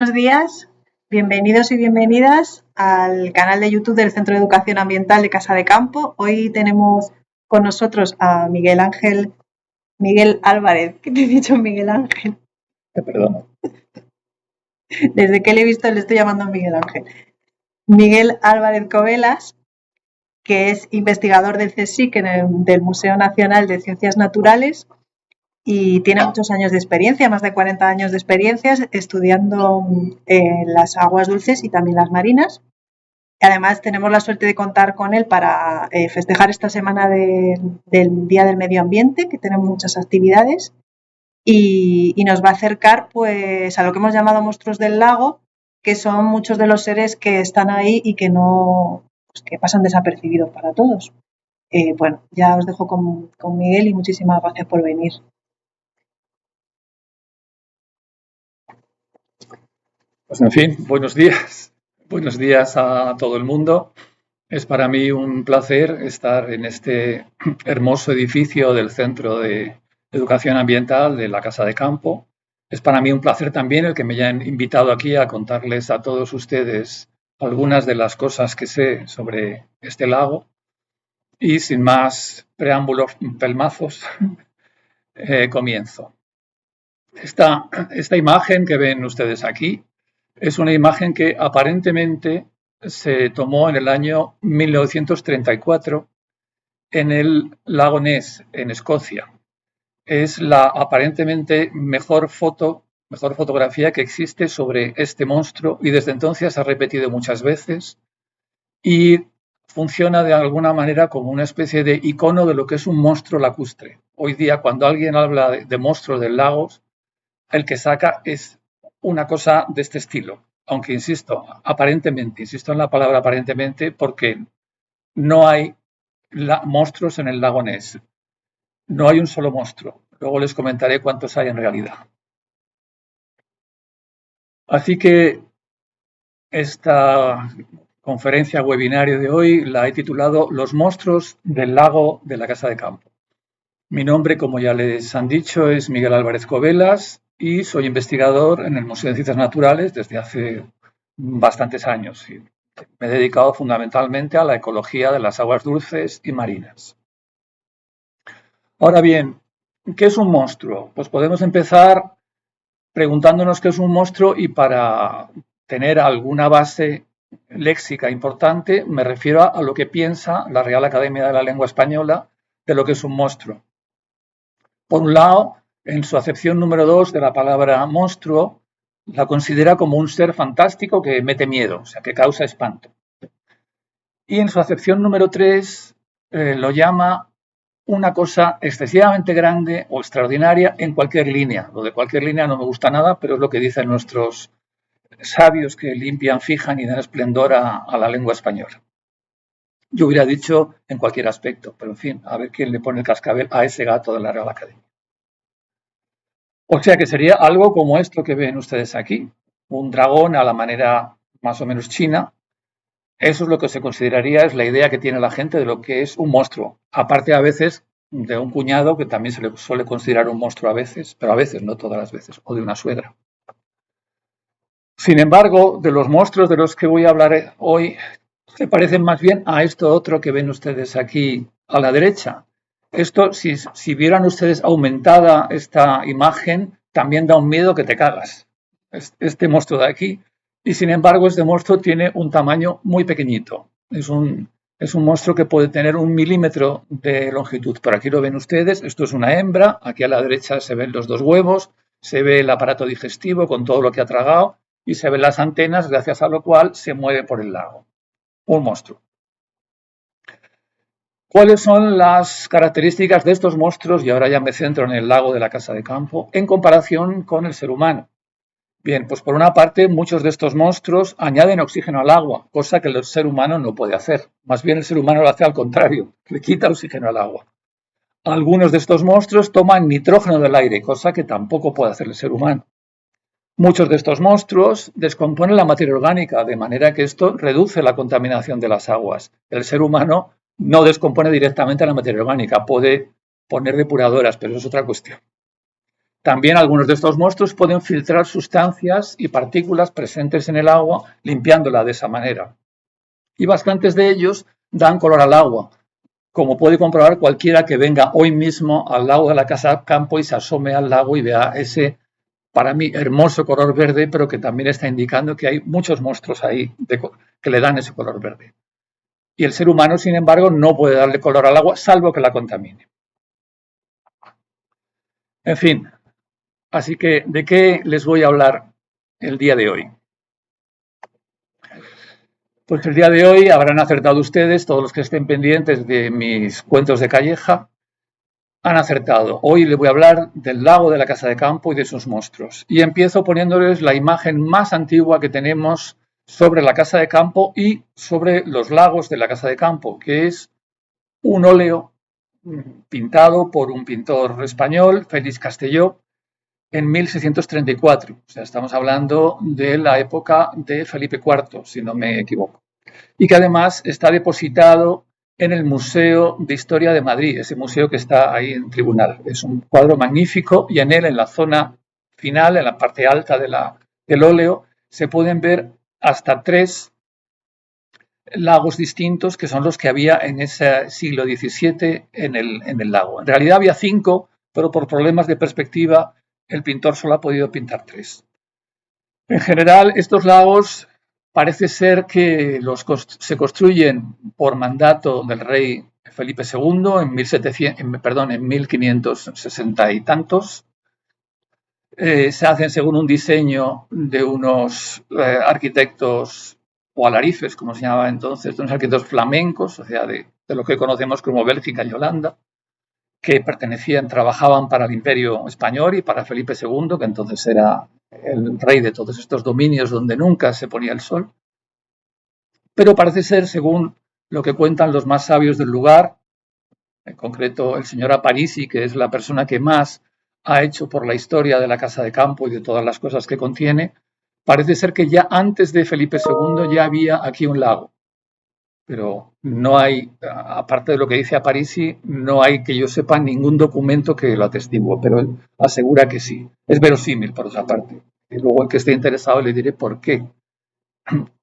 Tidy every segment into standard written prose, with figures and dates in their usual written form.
Buenos días, bienvenidos y bienvenidas al canal de YouTube del Centro de Educación Ambiental de Casa de Campo. Hoy tenemos con nosotros a Miguel Álvarez. ¿Qué te he dicho, Miguel Ángel? Te perdono. Desde que le he visto le estoy llamando Miguel Ángel. Miguel Álvarez Covelas, que es investigador del CSIC, del Museo Nacional de Ciencias Naturales, y tiene muchos años de experiencia, más de 40 años de experiencia estudiando las aguas dulces y también las marinas. Además, tenemos la suerte de contar con él para festejar esta semana del Día del Medio Ambiente, que tenemos muchas actividades, y nos va a acercar pues, a lo que hemos llamado monstruos del lago, que son muchos de los seres que están ahí y que no pues, que pasan desapercibidos para todos. Bueno, ya os dejo con Miguel y muchísimas gracias por venir. Pues en fin, buenos días. Buenos días a todo el mundo. Es para mí un placer estar en este hermoso edificio del Centro de Educación Ambiental de la Casa de Campo. Es para mí un placer también el que me hayan invitado aquí a contarles a todos ustedes algunas de las cosas que sé sobre este lago. Y sin más preámbulos pelmazos, comienzo. Esta imagen que ven ustedes aquí es una imagen que aparentemente se tomó en el año 1934 en el lago Ness, en Escocia. Es la aparentemente mejor fotografía que existe sobre este monstruo y desde entonces se ha repetido muchas veces y funciona de alguna manera como una especie de icono de lo que es un monstruo lacustre. Hoy día, cuando alguien habla de monstruos de lagos, el que saca es una cosa de este estilo. Aunque insisto en la palabra aparentemente, porque no hay monstruos en el lago Ness. No hay un solo monstruo. Luego les comentaré cuántos hay en realidad. Así que esta conferencia webinario de hoy la he titulado Los monstruos del lago de la Casa de Campo. Mi nombre, como ya les han dicho, es Miguel Álvarez Covelas y soy investigador en el Museo de Ciencias Naturales desde hace bastantes años. Y me he dedicado fundamentalmente a la ecología de las aguas dulces y marinas. Ahora bien, ¿qué es un monstruo? Pues podemos empezar preguntándonos qué es un monstruo y para tener alguna base léxica importante me refiero a lo que piensa la Real Academia de la Lengua Española de lo que es un monstruo. Por un lado, en su acepción número 2 de la palabra monstruo, la considera como un ser fantástico que mete miedo, o sea, que causa espanto. Y en su acepción número 3 lo llama una cosa excesivamente grande o extraordinaria en cualquier línea. Lo de cualquier línea no me gusta nada, pero es lo que dicen nuestros sabios que limpian, fijan y dan esplendor a la lengua española. Yo hubiera dicho en cualquier aspecto, pero en fin, a ver quién le pone el cascabel a ese gato de la Real Academia. O sea que sería algo como esto que ven ustedes aquí, un dragón a la manera más o menos china. Eso es lo que se consideraría, es la idea que tiene la gente de lo que es un monstruo. Aparte a veces de un cuñado, que también se le suele considerar un monstruo a veces, pero a veces, no todas las veces, o de una suegra. Sin embargo, de los monstruos de los que voy a hablar hoy, se parecen más bien a esto otro que ven ustedes aquí a la derecha. Esto, si vieran ustedes aumentada esta imagen, también da un miedo que te cagas. Este monstruo de aquí. Y sin embargo, este monstruo tiene un tamaño muy pequeñito. Es un monstruo que puede tener 1 milímetro de longitud. Por aquí lo ven ustedes. Esto es una hembra. Aquí a la derecha se ven los 2 huevos. Se ve el aparato digestivo con todo lo que ha tragado. Y se ven las antenas, gracias a lo cual se mueve por el lago. Un monstruo. ¿Cuáles son las características de estos monstruos? Y ahora ya me centro en el lago de la Casa de Campo, en comparación con el ser humano. Bien, pues por una parte, muchos de estos monstruos añaden oxígeno al agua, cosa que el ser humano no puede hacer. Más bien el ser humano lo hace al contrario, le quita oxígeno al agua. Algunos de estos monstruos toman nitrógeno del aire, cosa que tampoco puede hacer el ser humano. Muchos de estos monstruos descomponen la materia orgánica, de manera que esto reduce la contaminación de las aguas. El ser humano no descompone directamente la materia orgánica, puede poner depuradoras, pero eso es otra cuestión. También algunos de estos monstruos pueden filtrar sustancias y partículas presentes en el agua, limpiándola de esa manera. Y bastantes de ellos dan color al agua, como puede comprobar cualquiera que venga hoy mismo al lago de la Casa de Campo y se asome al lago y vea ese, para mí, hermoso color verde, pero que también está indicando que hay muchos monstruos ahí que le dan ese color verde. Y el ser humano, sin embargo, no puede darle color al agua, salvo que la contamine. En fin, así que, ¿de qué les voy a hablar el día de hoy? Pues el día de hoy habrán acertado ustedes, todos los que estén pendientes de mis cuentos de Calleja, han acertado. Hoy les voy a hablar del lago de la Casa de Campo y de sus monstruos. Y empiezo poniéndoles la imagen más antigua que tenemos sobre la Casa de Campo y sobre los lagos de la Casa de Campo, que es un óleo pintado por un pintor español, Félix Castelló, en 1634. O sea, estamos hablando de la época de Felipe IV, si no me equivoco. Y que además está depositado en el Museo de Historia de Madrid, ese museo que está ahí en Tribunal. Es un cuadro magnífico y en él, en la zona final, en la parte alta del óleo, se pueden ver hasta 3 lagos distintos que son los que había en ese siglo XVII en el lago. En realidad había 5, pero por problemas de perspectiva el pintor solo ha podido pintar 3. En general, estos lagos parece ser que se construyen por mandato del rey Felipe II en 1560 y tantos. Se hacen según un diseño de unos arquitectos o alarifes, como se llamaba entonces, de unos arquitectos flamencos, o sea, de lo que conocemos como Bélgica y Holanda, que trabajaban para el Imperio Español y para Felipe II, que entonces era el rey de todos estos dominios donde nunca se ponía el sol. Pero parece ser, según lo que cuentan los más sabios del lugar, en concreto el señor Aparici, que es la persona que más ha hecho por la historia de la Casa de Campo y de todas las cosas que contiene, parece ser que ya antes de Felipe II ya había aquí un lago. Pero no hay, aparte de lo que dice Aparici, no hay que yo sepa ningún documento que lo atestigue, pero él asegura que sí. Es verosímil, por otra parte. Y luego el que esté interesado le diré por qué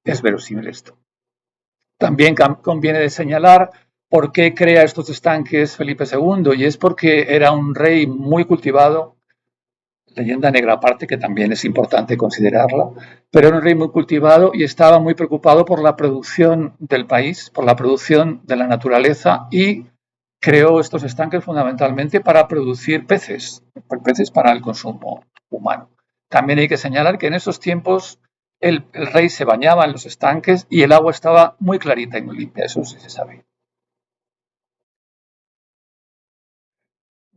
es verosímil esto. También conviene señalar por qué crea estos estanques Felipe II, y es porque era un rey muy cultivado, leyenda negra aparte, que también es importante considerarla, pero era un rey muy cultivado y estaba muy preocupado por la producción del país, por la producción de la naturaleza, y creó estos estanques fundamentalmente para producir peces para el consumo humano. También hay que señalar que en esos tiempos el rey se bañaba en los estanques y el agua estaba muy clarita y muy limpia, eso sí se sabe.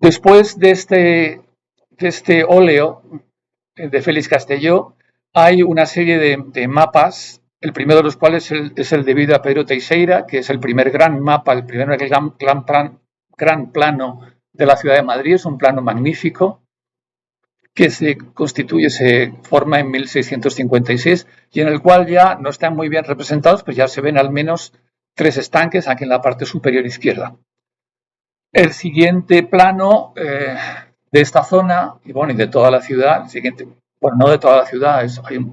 Después de este óleo de Félix Castelló, hay una serie de mapas, el primero de los cuales es el debido a Pedro Teixeira, que es el primer gran mapa, el primer gran plano de la ciudad de Madrid. Es un plano magnífico que se forma en 1656 y en el cual ya no están muy bien representados, pues ya se ven al menos 3 estanques aquí en la parte superior izquierda. El siguiente plano de esta zona, y bueno, y de toda la ciudad, no de toda la ciudad,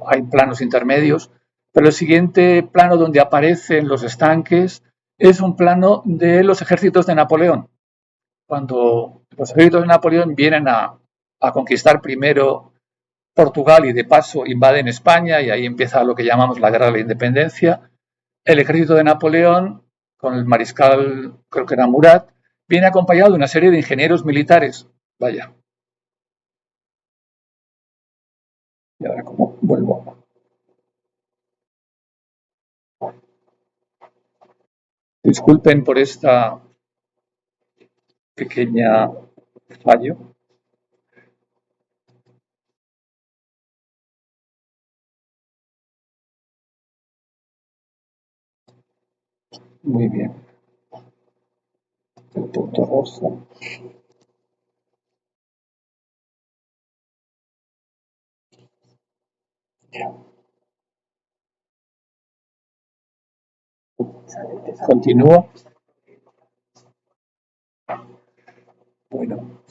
hay planos intermedios, pero el siguiente plano donde aparecen los estanques es un plano de los ejércitos de Napoleón. Cuando los ejércitos de Napoleón vienen a conquistar primero Portugal y de paso invaden España, y ahí empieza lo que llamamos la Guerra de la Independencia, el ejército de Napoleón, con el mariscal, creo que era Murat, viene acompañado de una serie de ingenieros militares. Vaya. Y ahora, ¿cómo vuelvo? Disculpen por esta pequeña fallo. Muy bien. El punto rosa. Continúo. Bueno.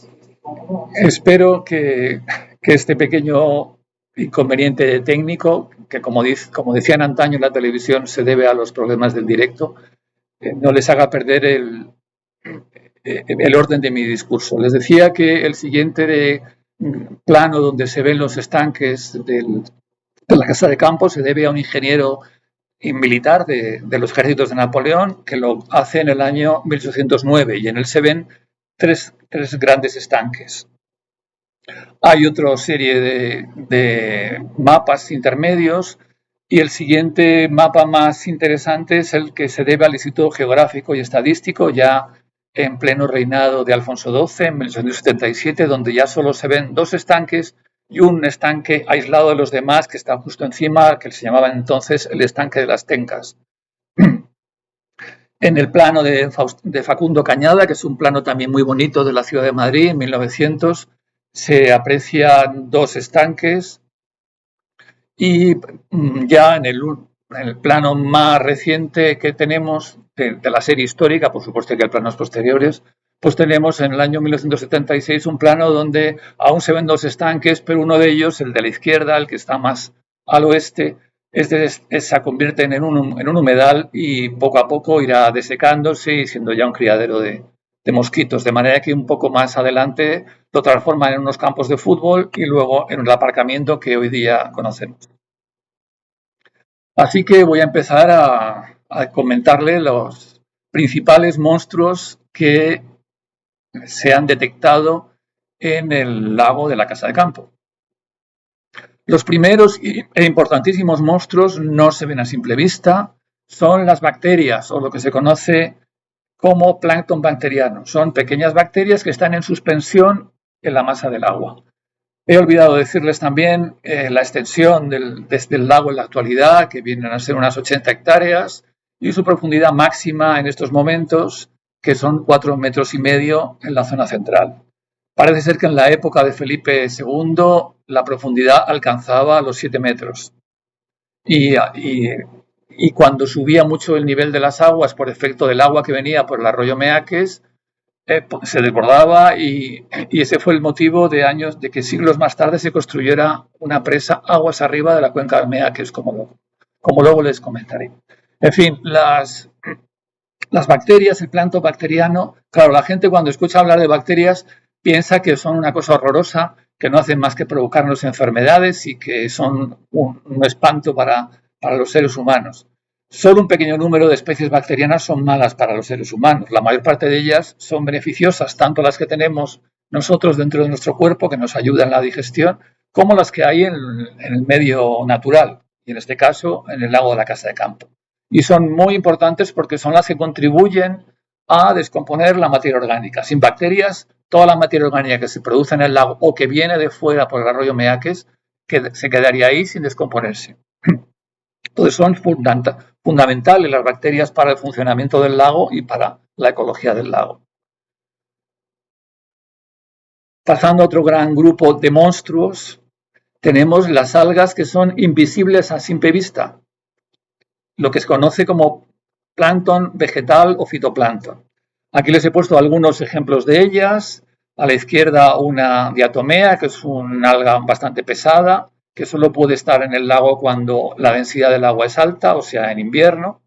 Espero que este pequeño inconveniente técnico, que como decían antaño en la televisión, se debe a los problemas del directo, no les haga perder el orden de mi discurso. Les decía que el siguiente plano donde se ven los estanques de la casa de campo se debe a un ingeniero militar de los ejércitos de Napoleón que lo hace en el año 1809 y en él se ven tres grandes estanques. Hay otra serie de mapas intermedios y el siguiente mapa más interesante es el que se debe al Instituto Geográfico y Estadístico, ya en pleno reinado de Alfonso XII, en 1877, donde ya solo se ven dos estanques y un estanque aislado de los demás que está justo encima, que se llamaba entonces el estanque de las Tencas. En el plano de Facundo Cañada, que es un plano también muy bonito de la ciudad de Madrid, en 1900, se aprecian dos estanques y ya en el plano más reciente que tenemos de la serie histórica, por supuesto que hay planos posteriores, pues tenemos en el año 1976 un plano donde aún se ven dos estanques, pero uno de ellos, el de la izquierda, el que está más al oeste, se convierte en un humedal y poco a poco irá desecándose y siendo ya un criadero de mosquitos, de manera que un poco más adelante lo transforman en unos campos de fútbol y luego en el aparcamiento que hoy día conocemos. Así que voy a empezar a comentarle los principales monstruos que se han detectado en el lago de la Casa de Campo. Los primeros e importantísimos monstruos no se ven a simple vista, son las bacterias o lo que se conoce como plancton bacteriano. Son pequeñas bacterias que están en suspensión en la masa del agua. He olvidado decirles también la extensión desde el lago en la actualidad, que vienen a ser unas 80 hectáreas, y su profundidad máxima en estos momentos, que son 4,5 metros en la zona central. Parece ser que en la época de Felipe II la profundidad alcanzaba los 7 metros. Y cuando subía mucho el nivel de las aguas por efecto del agua que venía por el arroyo Meaques, se desbordaba y ese fue el motivo de que siglos más tarde se construyera una presa aguas arriba de la cuenca del Meaques, como luego les comentaré. En fin, las bacterias, el plancton bacteriano, claro, la gente cuando escucha hablar de bacterias piensa que son una cosa horrorosa, que no hacen más que provocarnos enfermedades y que son un espanto para los seres humanos. Solo un pequeño número de especies bacterianas son malas para los seres humanos. La mayor parte de ellas son beneficiosas, tanto las que tenemos nosotros dentro de nuestro cuerpo, que nos ayudan en la digestión, como las que hay en el medio natural, y en este caso en el lago de la Casa de Campo. Y son muy importantes porque son las que contribuyen a descomponer la materia orgánica. Sin bacterias, toda la materia orgánica que se produce en el lago o que viene de fuera por el arroyo Meaques se quedaría ahí sin descomponerse. Entonces son fundamentales las bacterias para el funcionamiento del lago y para la ecología del lago. Pasando a otro gran grupo de monstruos, tenemos las algas que son invisibles a simple vista, lo que se conoce como plancton vegetal o fitoplancton. Aquí les he puesto algunos ejemplos de ellas. A la izquierda una diatomea, que es una alga bastante pesada, que solo puede estar en el lago cuando la densidad del agua es alta, o sea, en invierno.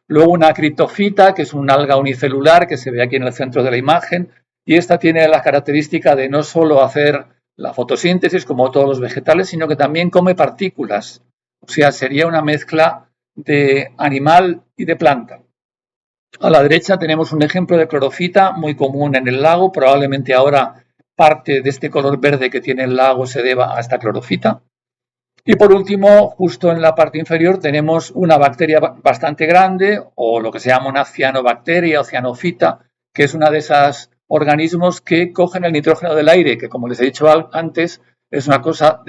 Luego una criptofita, que es una alga unicelular, que se ve aquí en el centro de la imagen, y esta tiene la característica de no solo hacer la fotosíntesis como todos los vegetales, sino que también come partículas. O sea, sería una mezcla de animal y de planta. A la derecha tenemos un ejemplo de clorofita muy común en el lago. Probablemente ahora parte de este color verde que tiene el lago se deba a esta clorofita. Y por último, justo en la parte inferior tenemos una bacteria bastante grande, o lo que se llama una cianobacteria o cianofita, que es una de esos organismos que cogen el nitrógeno del aire, que como les he dicho antes, es una cosa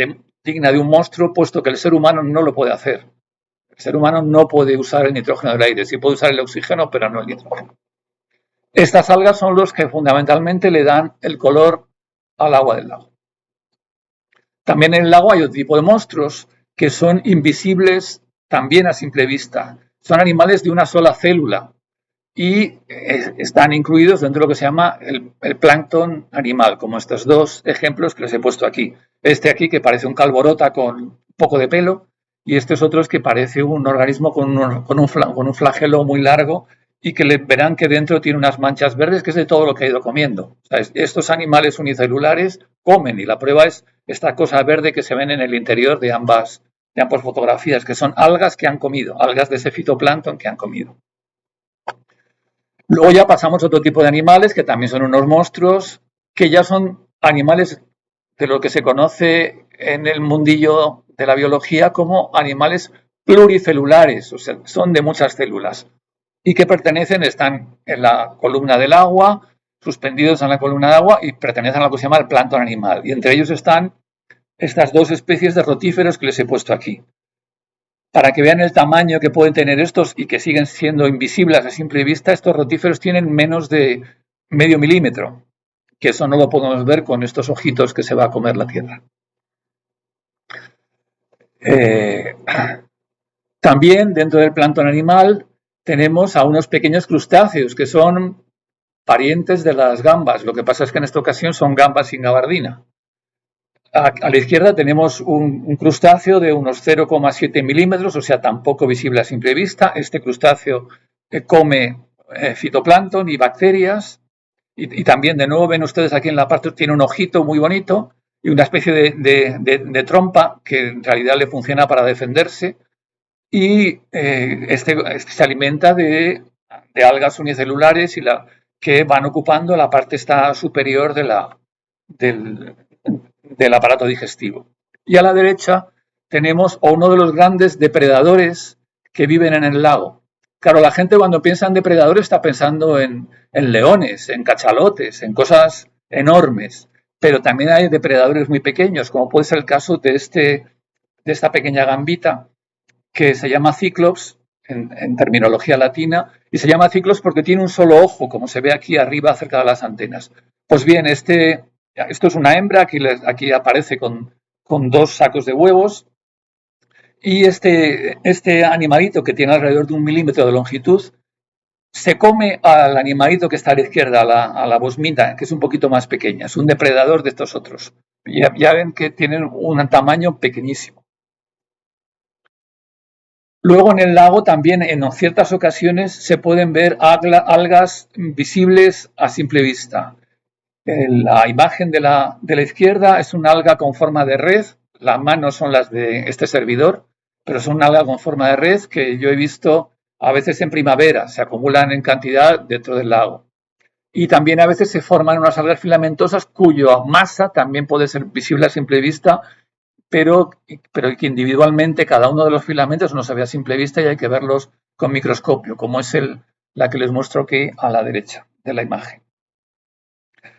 digna de un monstruo, puesto que el ser humano no lo puede hacer. El ser humano no puede usar el nitrógeno del aire, sí puede usar el oxígeno, pero no el nitrógeno. Estas algas son los que fundamentalmente le dan el color al agua del lago. También en el lago hay otro tipo de monstruos que son invisibles también a simple vista. Son animales de una sola célula y están incluidos dentro de lo que se llama el plancton animal, como estos dos ejemplos que les he puesto aquí. Este aquí que parece un calborota con un poco de pelo y estos otros que parece un organismo con un flagelo muy largo y que verán que dentro tiene unas manchas verdes, que es de todo lo que ha ido comiendo. O sea, estos animales unicelulares comen y la prueba es esta cosa verde que se ven en el interior de ambas fotografías, que son algas que han comido, algas de ese fitoplancton que han comido. Luego ya pasamos a otro tipo de animales que también son unos monstruos, que ya son animales de lo que se conoce en el mundillo de la biología como animales pluricelulares, o sea, son de muchas células y que están en la columna del agua, suspendidos en la columna de agua y pertenecen a lo que se llama el plancton animal. Y entre ellos están estas dos especies de rotíferos que les he puesto aquí. Para que vean el tamaño que pueden tener estos y que siguen siendo invisibles a simple vista, estos rotíferos tienen menos de medio milímetro, que eso no lo podemos ver con estos ojitos que se va a comer la tierra. También dentro del plancton animal tenemos a unos pequeños crustáceos que son parientes de las gambas. Lo que pasa es que en esta ocasión son gambas sin gabardina. A la izquierda tenemos un crustáceo de unos 0,7 milímetros, o sea, tampoco visible a simple vista. Este crustáceo come fitoplancton y bacterias. Y también, de nuevo, ven ustedes aquí en la parte, tiene un ojito muy bonito y una especie de trompa que en realidad le funciona para defenderse. Y este se alimenta de algas unicelulares que van ocupando la parte superior del aparato digestivo. Y a la derecha tenemos a uno de los grandes depredadores que viven en el lago. Claro, la gente cuando piensa en depredadores está pensando en leones, en cachalotes, en cosas enormes, pero también hay depredadores muy pequeños, como puede ser el caso de esta pequeña gambita que se llama cíclops en terminología latina, y se llama cíclops porque tiene un solo ojo, como se ve aquí arriba cerca de las antenas. Pues bien, esto es una hembra, aquí aparece con dos sacos de huevos, y este animalito que tiene alrededor de 1 milímetro de longitud se come al animalito que está a la izquierda, a la bosmita, que es un poquito más pequeña, es un depredador de estos otros. Ya ven que tienen un tamaño pequeñísimo. Luego en el lago también en ciertas ocasiones se pueden ver algas visibles a simple vista. La imagen de la izquierda es una alga con forma de red, las manos son las de este servidor, pero son una alga con forma de red que yo he visto a veces en primavera, se acumulan en cantidad dentro del lago. Y también a veces se forman unas algas filamentosas cuya masa también puede ser visible a simple vista, pero que individualmente cada uno de los filamentos no se ve a simple vista y hay que verlos con microscopio, como es la que les muestro aquí a la derecha de la imagen.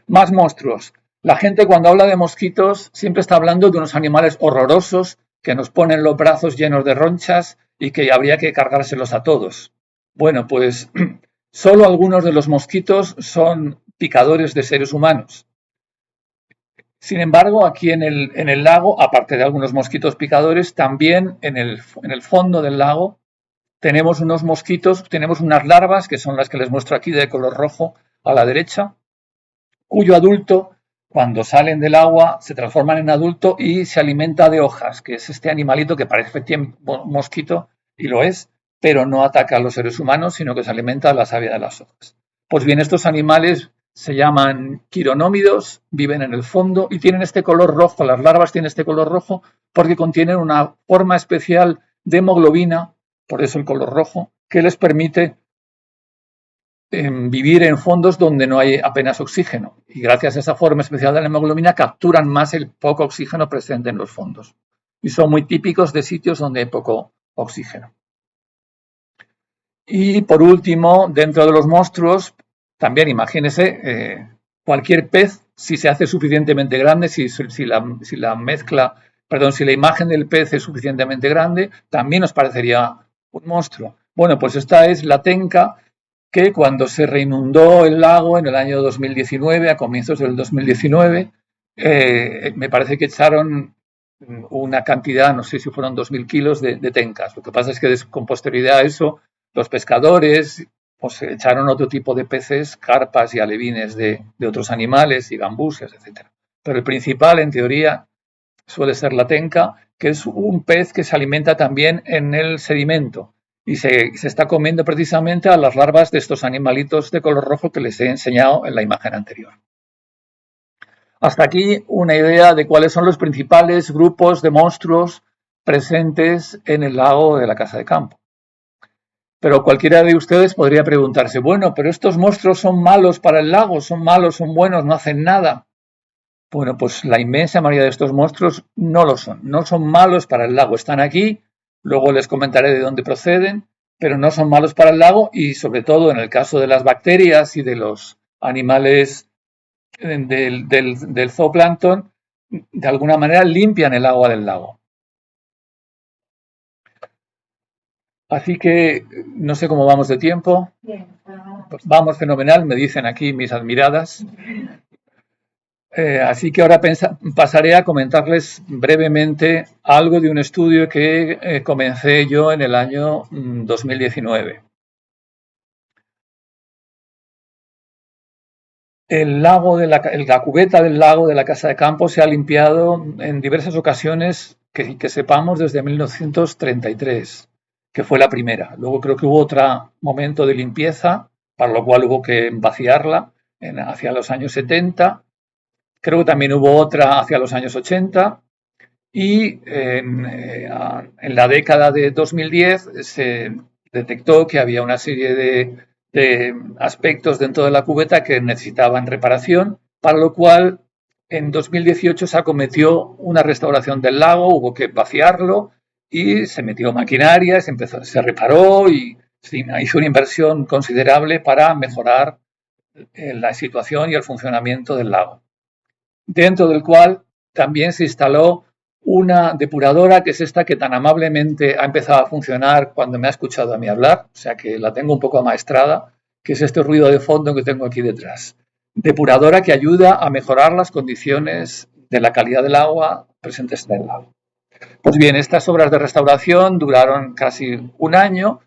Más monstruos. La gente cuando habla de mosquitos siempre está hablando de unos animales horrorosos que nos ponen los brazos llenos de ronchas y que habría que cargárselos a todos. Bueno, pues solo algunos de los mosquitos son picadores de seres humanos. Sin embargo, aquí en el lago, aparte de algunos mosquitos picadores, también en el fondo del lago tenemos unos mosquitos, tenemos unas larvas, que son las que les muestro aquí de color rojo a la derecha, cuyo adulto, cuando salen del agua, se transforman en adulto y se alimenta de hojas, que es este animalito que parece un mosquito, y lo es, pero no ataca a los seres humanos, sino que se alimenta de la savia de las hojas. Pues bien, estos animales se llaman quironómidos, viven en el fondo y tienen este color rojo, las larvas tienen este color rojo porque contienen una forma especial de hemoglobina, por eso el color rojo, que les permite vivir en fondos donde no hay apenas oxígeno. Y gracias a esa forma especial de la hemoglobina capturan más el poco oxígeno presente en los fondos. Y son muy típicos de sitios donde hay poco oxígeno. Y por último, dentro de los monstruos, también imagínese cualquier pez, si se hace suficientemente grande, si la imagen del pez es suficientemente grande, también nos parecería un monstruo. Bueno, pues esta es la tenca, que cuando se reinundó el lago en el año 2019, a comienzos del 2019, me parece que echaron una cantidad, no sé si fueron 2.000 kilos de tencas. Lo que pasa es que con posterioridad a eso, los pescadores pues echaron otro tipo de peces, carpas y alevines de otros animales y gambusias, etc. Pero el principal, en teoría, suele ser la tenca, que es un pez que se alimenta también en el sedimento y se está comiendo precisamente a las larvas de estos animalitos de color rojo que les he enseñado en la imagen anterior. Hasta aquí una idea de cuáles son los principales grupos de monstruos presentes en el lago de la Casa de Campo. Pero cualquiera de ustedes podría preguntarse, bueno, pero estos monstruos son malos para el lago, son malos, son buenos, no hacen nada. Bueno, pues la inmensa mayoría de estos monstruos no lo son, no son malos para el lago, están aquí, luego les comentaré de dónde proceden, pero no son malos para el lago y sobre todo en el caso de las bacterias y de los animales del zooplancton, de alguna manera limpian el agua del lago. Así que no sé cómo vamos de tiempo. Vamos fenomenal, me dicen aquí mis admiradas. Así que ahora pasaré a comentarles brevemente algo de un estudio que comencé yo en el año 2019. La cubeta del lago de la Casa de Campo se ha limpiado en diversas ocasiones que sepamos desde 1933, que fue la primera. Luego creo que hubo otro momento de limpieza, para lo cual hubo que vaciarla hacia los años 70. Creo que también hubo otra hacia los años 80 y en la década de 2010 se detectó que había una serie de aspectos dentro de la cubeta que necesitaban reparación, para lo cual en 2018 se acometió una restauración del lago, hubo que vaciarlo y se metió maquinaria, se reparó y se hizo una inversión considerable para mejorar la situación y el funcionamiento del lago, dentro del cual también se instaló una depuradora, que es esta que tan amablemente ha empezado a funcionar cuando me ha escuchado a mí hablar, o sea que la tengo un poco amaestrada, que es este ruido de fondo que tengo aquí detrás. Depuradora que ayuda a mejorar las condiciones de la calidad del agua presentes en el lago. Pues bien, estas obras de restauración duraron casi un año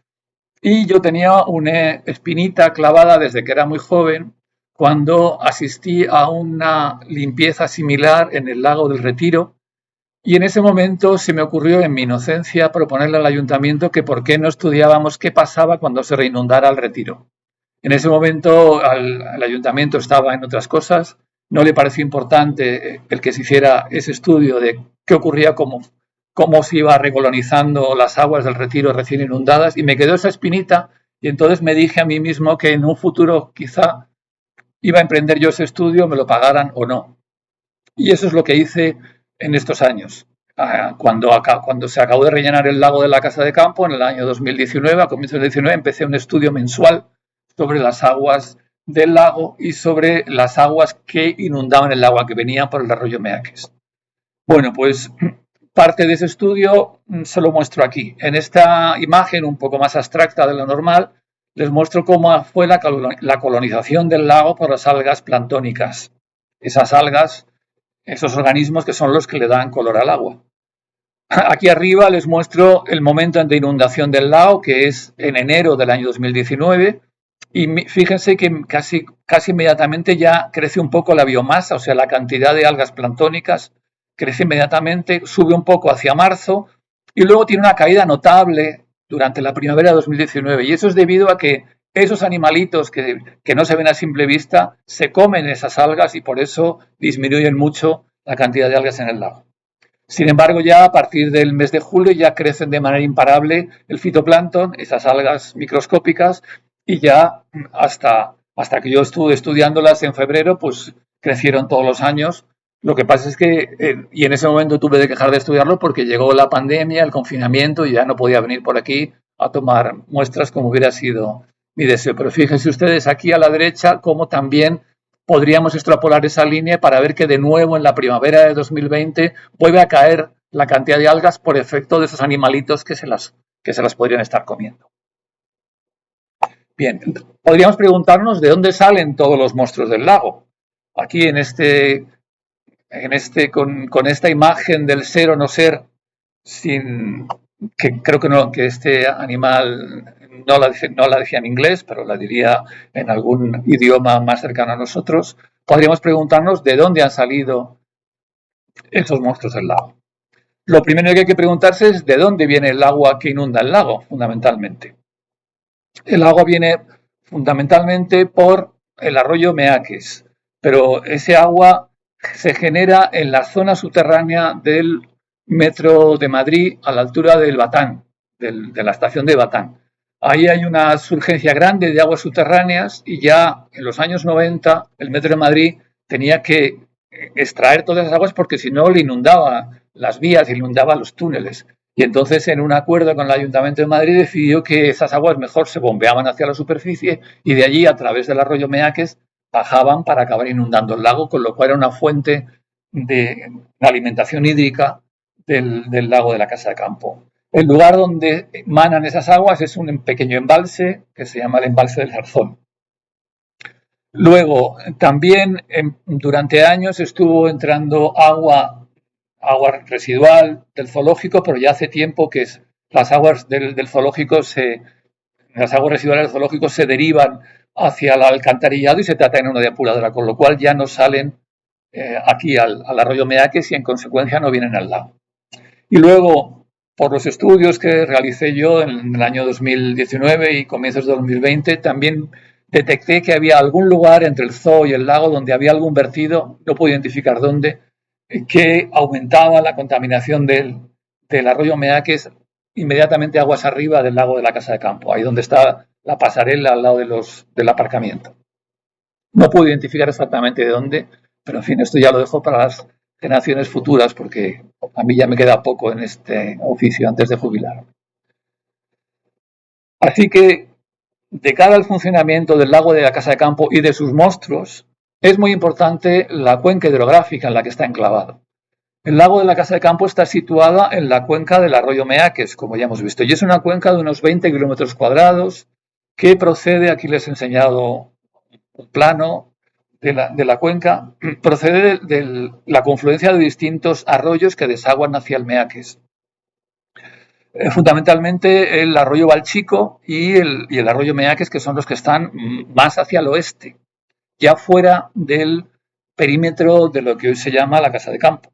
y yo tenía una espinita clavada desde que era muy joven, cuando asistí a una limpieza similar en el lago del Retiro, y en ese momento se me ocurrió en mi inocencia proponerle al ayuntamiento que por qué no estudiábamos qué pasaba cuando se reinundara el Retiro. En ese momento el ayuntamiento estaba en otras cosas, no le pareció importante el que se hiciera ese estudio de qué ocurría, cómo se iba recolonizando las aguas del Retiro recién inundadas, y me quedó esa espinita y entonces me dije a mí mismo que en un futuro quizá iba a emprender yo ese estudio, me lo pagaran o no. Y eso es lo que hice en estos años. Cuando se acabó de rellenar el lago de la Casa de Campo, en el año 2019, a comienzos del 2019, empecé un estudio mensual sobre las aguas del lago y sobre las aguas que inundaban el agua que venía por el arroyo Meaques. Bueno, pues parte de ese estudio se lo muestro aquí. En esta imagen un poco más abstracta de lo normal, les muestro cómo fue la colonización del lago por las algas planctónicas. Esas algas, esos organismos que son los que le dan color al agua. Aquí arriba les muestro el momento de inundación del lago, que es en enero del año 2019, y fíjense que casi inmediatamente ya crece un poco la biomasa, o sea, la cantidad de algas planctónicas crece inmediatamente, sube un poco hacia marzo y luego tiene una caída notable durante la primavera de 2019, y eso es debido a que esos animalitos que no se ven a simple vista se comen esas algas y por eso disminuyen mucho la cantidad de algas en el lago. Sin embargo, ya a partir del mes de julio ya crecen de manera imparable el fitoplancton, esas algas microscópicas, y ya hasta que yo estuve estudiándolas en febrero, pues crecieron todos los años. Lo que pasa es que, y en ese momento tuve que dejar de estudiarlo porque llegó la pandemia, el confinamiento, y ya no podía venir por aquí a tomar muestras como hubiera sido mi deseo. Pero fíjense ustedes aquí a la derecha cómo también podríamos extrapolar esa línea para ver que de nuevo en la primavera de 2020 vuelve a caer la cantidad de algas por efecto de esos animalitos que se las podrían estar comiendo. Bien, podríamos preguntarnos de dónde salen todos los monstruos del lago. Aquí con esta imagen del ser o no ser sin que creo que este animal no la decía en inglés, pero la diría en algún idioma más cercano a nosotros, podríamos preguntarnos de dónde han salido esos monstruos del lago. Lo primero que hay que preguntarse es de dónde viene el agua que inunda el lago, fundamentalmente. El agua viene fundamentalmente por el arroyo Meaques, pero ese agua se genera en la zona subterránea del metro de Madrid a la altura del Batán, de la estación de Batán. Ahí hay una surgencia grande de aguas subterráneas y ya en los años 90 el metro de Madrid tenía que extraer todas esas aguas porque si no le inundaba las vías, inundaba los túneles. Y entonces, en un acuerdo con el Ayuntamiento de Madrid, decidió que esas aguas mejor se bombeaban hacia la superficie y de allí, a través del arroyo Meaques, bajaban para acabar inundando el lago, con lo cual era una fuente de alimentación hídrica del lago de la Casa de Campo. El lugar donde emanan esas aguas es un pequeño embalse que se llama el embalse del Zarzón. Luego, también durante años estuvo entrando agua residual del zoológico, pero ya hace tiempo que las aguas del zoológico las aguas residuales del zoológico se derivan hacia el alcantarillado y se trata en una depuradora, con lo cual ya no salen aquí al arroyo Meaques y en consecuencia no vienen al lago. Y luego, por los estudios que realicé yo en el año 2019 y comienzos de 2020, también detecté que había algún lugar entre el zoo y el lago donde había algún vertido, no puedo identificar dónde, que aumentaba la contaminación del arroyo Meaques inmediatamente aguas arriba del lago de la Casa de Campo, ahí donde está la pasarela al lado del aparcamiento. No puedo identificar exactamente de dónde, pero en fin, esto ya lo dejo para las generaciones futuras porque a mí ya me queda poco en este oficio antes de jubilar. Así que, de cara al funcionamiento del lago de la Casa de Campo y de sus monstruos, es muy importante la cuenca hidrográfica en la que está enclavado. El lago de la Casa de Campo está situada en la cuenca del arroyo Meaques, como ya hemos visto, y es una cuenca de unos 20 kilómetros cuadrados que procede, aquí les he enseñado un plano de la cuenca, procede de la confluencia de distintos arroyos que desaguan hacia el Meaques. Fundamentalmente el arroyo Valchico y el arroyo Meaques, que son los que están más hacia el oeste, ya fuera del perímetro de lo que hoy se llama la Casa de Campo.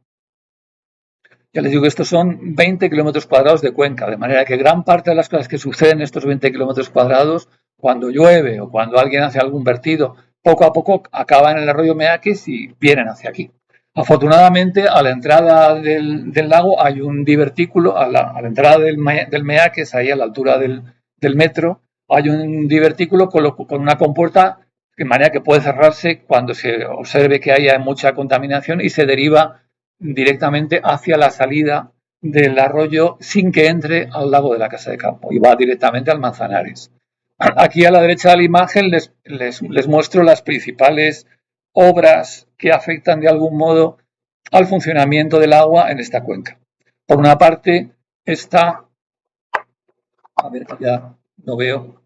Ya les digo que estos son 20 kilómetros cuadrados de cuenca, de manera que gran parte de las cosas que suceden en estos 20 kilómetros cuadrados, cuando llueve o cuando alguien hace algún vertido, poco a poco acaban en el arroyo Meaques y vienen hacia aquí. Afortunadamente, a la entrada del lago hay un divertículo, a la entrada del Meaques, ahí a la altura del metro, hay un divertículo con una compuerta de manera que puede cerrarse cuando se observe que haya mucha contaminación y se deriva directamente hacia la salida del arroyo sin que entre al lago de la Casa de Campo y va directamente al Manzanares. Aquí a la derecha de la imagen les muestro las principales obras que afectan de algún modo al funcionamiento del agua en esta cuenca. Por una parte está, a ver, ya no veo.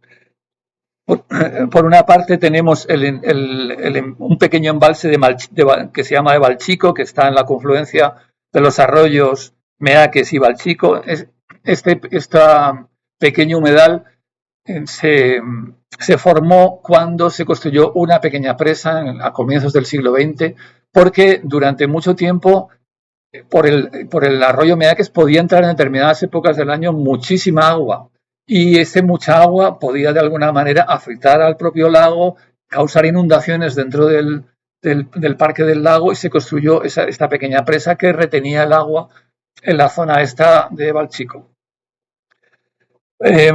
Por una parte tenemos un pequeño embalse que se llama de Valchico, que está en la confluencia de los arroyos Meaques y Valchico. Este pequeño humedal se formó cuando se construyó una pequeña presa a comienzos del siglo XX, porque durante mucho tiempo por el arroyo Meaques podía entrar en determinadas épocas del año muchísima agua. Y ese mucha agua podía de alguna manera afectar al propio lago, causar inundaciones dentro del parque del lago y se construyó esta pequeña presa que retenía el agua en la zona esta de Valchico.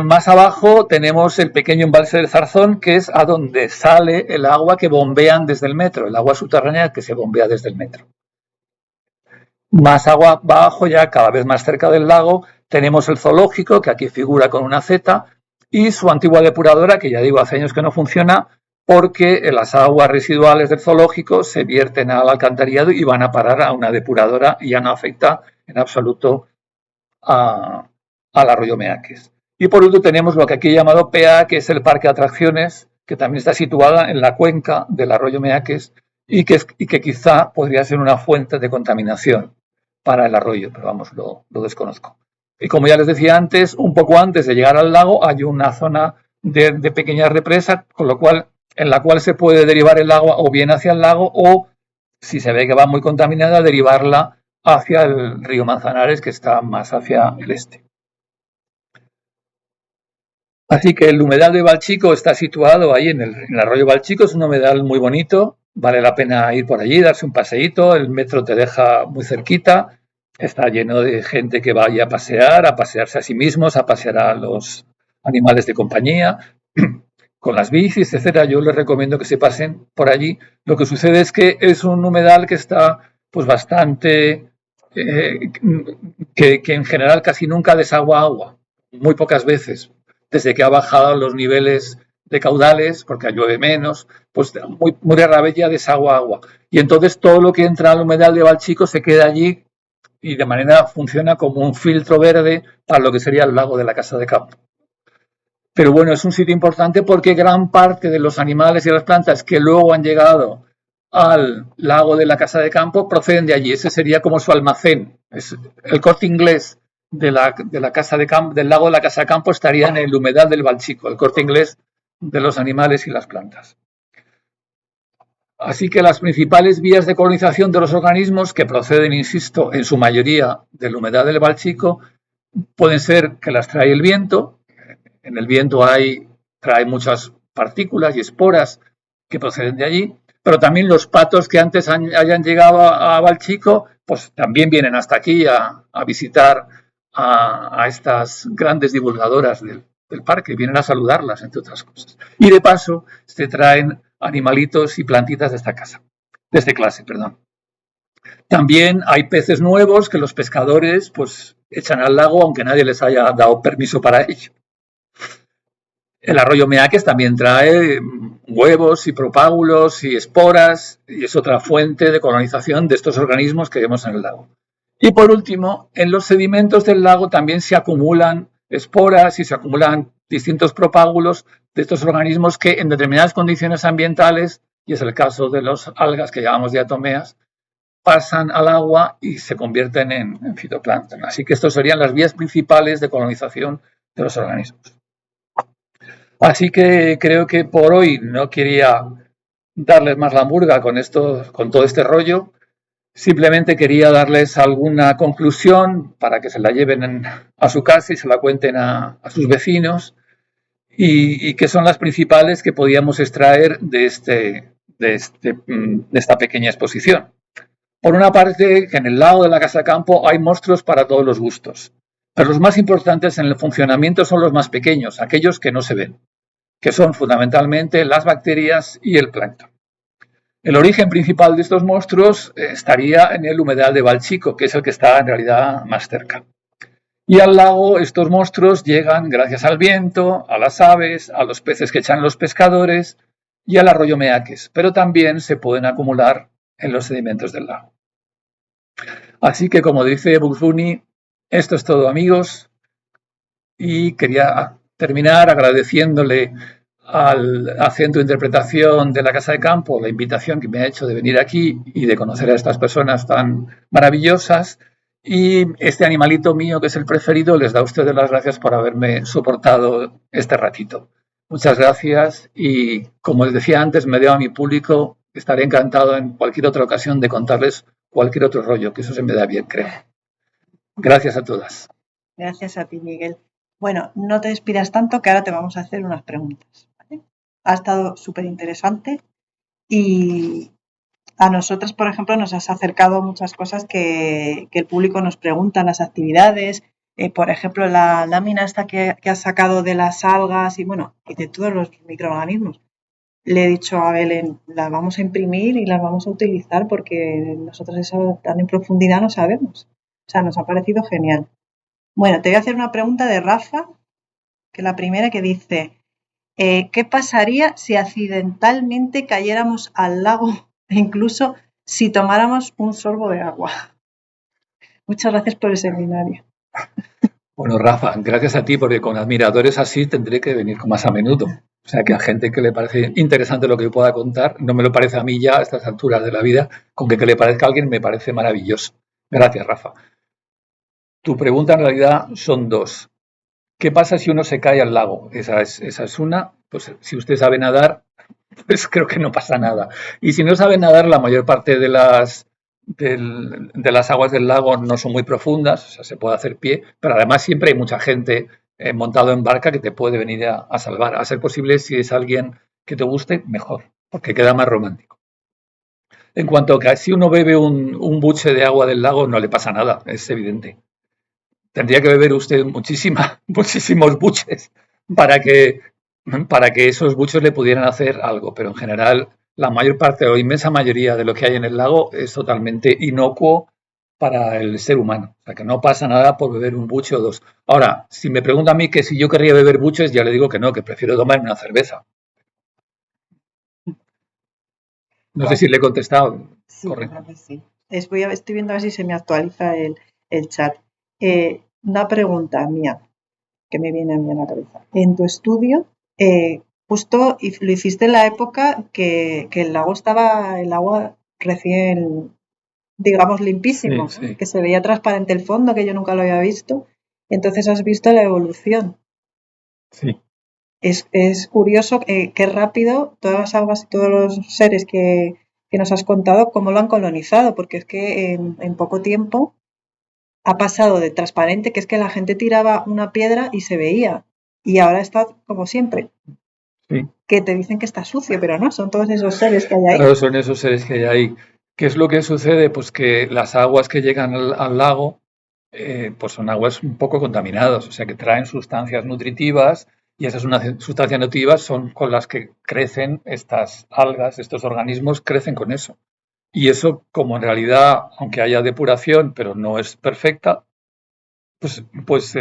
Más abajo tenemos el pequeño embalse del Zarzón, que es a donde sale el agua que bombean desde el metro, el agua subterránea que se bombea desde el metro. Más agua abajo, ya cada vez más cerca del lago, tenemos el zoológico, que aquí figura con una Z, y su antigua depuradora, que ya digo, hace años que no funciona, porque las aguas residuales del zoológico se vierten al alcantarillado y van a parar a una depuradora y ya no afecta en absoluto al arroyo Meaques. Y por último tenemos lo que aquí he llamado PA, que es el parque de atracciones, que también está situada en la cuenca del arroyo Meaques y que quizá podría ser una fuente de contaminación para el arroyo, pero vamos, lo desconozco. Y como ya les decía antes, un poco antes de llegar al lago hay una zona de pequeña represa, con lo cual, en la cual se puede derivar el agua o bien hacia el lago o, si se ve que va muy contaminada, derivarla hacia el río Manzanares, que está más hacia el este. Así que el humedal de Valchico está situado ahí en el arroyo Valchico, es un humedal muy bonito, vale la pena ir por allí, darse un paseíto, el metro te deja muy cerquita, está lleno de gente que vaya a pasearse a sí mismos, a pasear a los animales de compañía, con las bicis, etcétera. Yo les recomiendo que se pasen por allí. Lo que sucede es que es un humedal que está pues bastante, que en general casi nunca desagua agua, muy pocas veces desde que ha bajado los niveles de caudales, porque llueve menos, pues muy rara vez ya desagua agua. Y entonces todo lo que entra al humedal de Valchico se queda allí y de manera funciona como un filtro verde para lo que sería el lago de la Casa de Campo. Pero bueno, es un sitio importante porque gran parte de los animales y las plantas que luego han llegado al lago de la Casa de Campo proceden de allí. Ese sería como su almacén. Es el Corte Inglés de la casa de campo, del lago de la Casa de Campo estaría en el humedal del Valchico, el Corte Inglés de los animales y las plantas. Así que las principales vías de colonización de los organismos, que proceden, insisto, en su mayoría del humedal del Valchico, pueden ser que las trae el viento. En el viento trae muchas partículas y esporas que proceden de allí, pero también los patos que antes hayan llegado a Valchico, pues también vienen hasta aquí a visitar a estas grandes divulgadoras del parque, vienen a saludarlas, entre otras cosas. Y de paso se traen animalitos y plantitas de esta clase. También hay peces nuevos que los pescadores pues echan al lago aunque nadie les haya dado permiso para ello. El arroyo Meaques también trae huevos y propágulos y esporas y es otra fuente de colonización de estos organismos que vemos en el lago. Y por último, en los sedimentos del lago también se acumulan esporas y se acumulan distintos propágulos de estos organismos que en determinadas condiciones ambientales, y es el caso de las algas que llamamos diatomeas, pasan al agua y se convierten en fitoplancton. Así que estas serían las vías principales de colonización de los organismos. Así que creo que por hoy no quería darles más la murga con todo este rollo. Simplemente quería darles alguna conclusión para que se la lleven a su casa y se la cuenten a sus vecinos y que son las principales que podíamos extraer de esta pequeña exposición. Por una parte, que en el lago de la Casa de Campo hay monstruos para todos los gustos, pero los más importantes en el funcionamiento son los más pequeños, aquellos que no se ven, que son fundamentalmente las bacterias y el plancton. El origen principal de estos monstruos estaría en el humedal de Valchico, que es el que está en realidad más cerca. Y al lago estos monstruos llegan gracias al viento, a las aves, a los peces que echan los pescadores y al arroyo Meaques, pero también se pueden acumular en los sedimentos del lago. Así que, como dice Bugs Bunny, esto es todo, amigos, y quería terminar agradeciéndole al Centro de Interpretación de la Casa de Campo la invitación que me ha hecho de venir aquí y de conocer a estas personas tan maravillosas. Y este animalito mío, que es el preferido, les da a ustedes las gracias por haberme soportado este ratito. Muchas gracias y, como les decía antes, me debo a mi público. Estaré encantado en cualquier otra ocasión de contarles cualquier otro rollo, que eso se me da bien, creo. Gracias a todas. Gracias a ti, Miguel. Bueno, no te despidas tanto, que ahora te vamos a hacer unas preguntas. ¿Vale? Ha estado súper interesante y a nosotras, por ejemplo, nos has acercado muchas cosas que el público nos pregunta en las actividades. Por ejemplo, la lámina esta que has sacado de las algas y, bueno, y de todos los microorganismos. Le he dicho a Belén, las vamos a imprimir y las vamos a utilizar porque nosotros eso tan en profundidad no sabemos. O sea, nos ha parecido genial. Bueno, te voy a hacer una pregunta de Rafa, que es la primera, que dice, ¿qué pasaría si accidentalmente cayéramos al lago e incluso si tomáramos un sorbo de agua? Muchas gracias por el seminario. Bueno, Rafa, gracias a ti, porque con admiradores así tendré que venir más a menudo. O sea, que a gente que le parece interesante lo que pueda contar, no me lo parece a mí ya a estas alturas de la vida, con que le parezca a alguien me parece maravilloso. Gracias, Rafa. Tu pregunta en realidad son dos. ¿Qué pasa si uno se cae al lago? Esa es una. Pues si usted sabe nadar, pues creo que no pasa nada. Y si no sabe nadar, la mayor parte de las aguas del lago no son muy profundas, o sea, se puede hacer pie, pero además siempre hay mucha gente montado en barca que te puede venir a salvar. A ser posible, si es alguien que te guste, mejor, porque queda más romántico. En cuanto a que si uno bebe un buche de agua del lago, no le pasa nada, es evidente. Tendría que beber usted muchísimos buches para que, para que esos buches le pudieran hacer algo, pero en general la mayor parte o la inmensa mayoría de lo que hay en el lago es totalmente inocuo para el ser humano. O sea, que no pasa nada por beber un buche o dos. Ahora, si me pregunta a mí que si yo querría beber buches, ya le digo que no, que prefiero tomar una cerveza. No sé Guau. si le he contestado. Sí, yo Correcto. creo que sí. Estoy viendo a ver si se me actualiza el chat. Una pregunta mía que me viene a mí a la cabeza. En tu estudio, justo lo hiciste en la época que el lago estaba, el agua recién, digamos, Sí, limpísimo, sí, que se veía transparente el fondo, que yo nunca lo había visto. Entonces has visto la evolución. sí. Es curioso qué rápido todas las aguas y todos los seres que nos has contado, cómo lo han colonizado, porque es que en poco tiempo ha pasado de transparente, que es que la gente tiraba una piedra y se veía, y ahora está como siempre, Sí. que te dicen que está sucio, pero no, son todos esos seres que hay ahí. Claro, son esos seres que hay ahí. ¿Qué es lo que sucede? Pues que las aguas que llegan al lago, pues son aguas un poco contaminadas, o sea que traen sustancias nutritivas y esas sustancias nutritivas son con las que crecen estas algas, estos organismos crecen con eso. Y eso, como en realidad, aunque haya depuración, pero no es perfecta, pues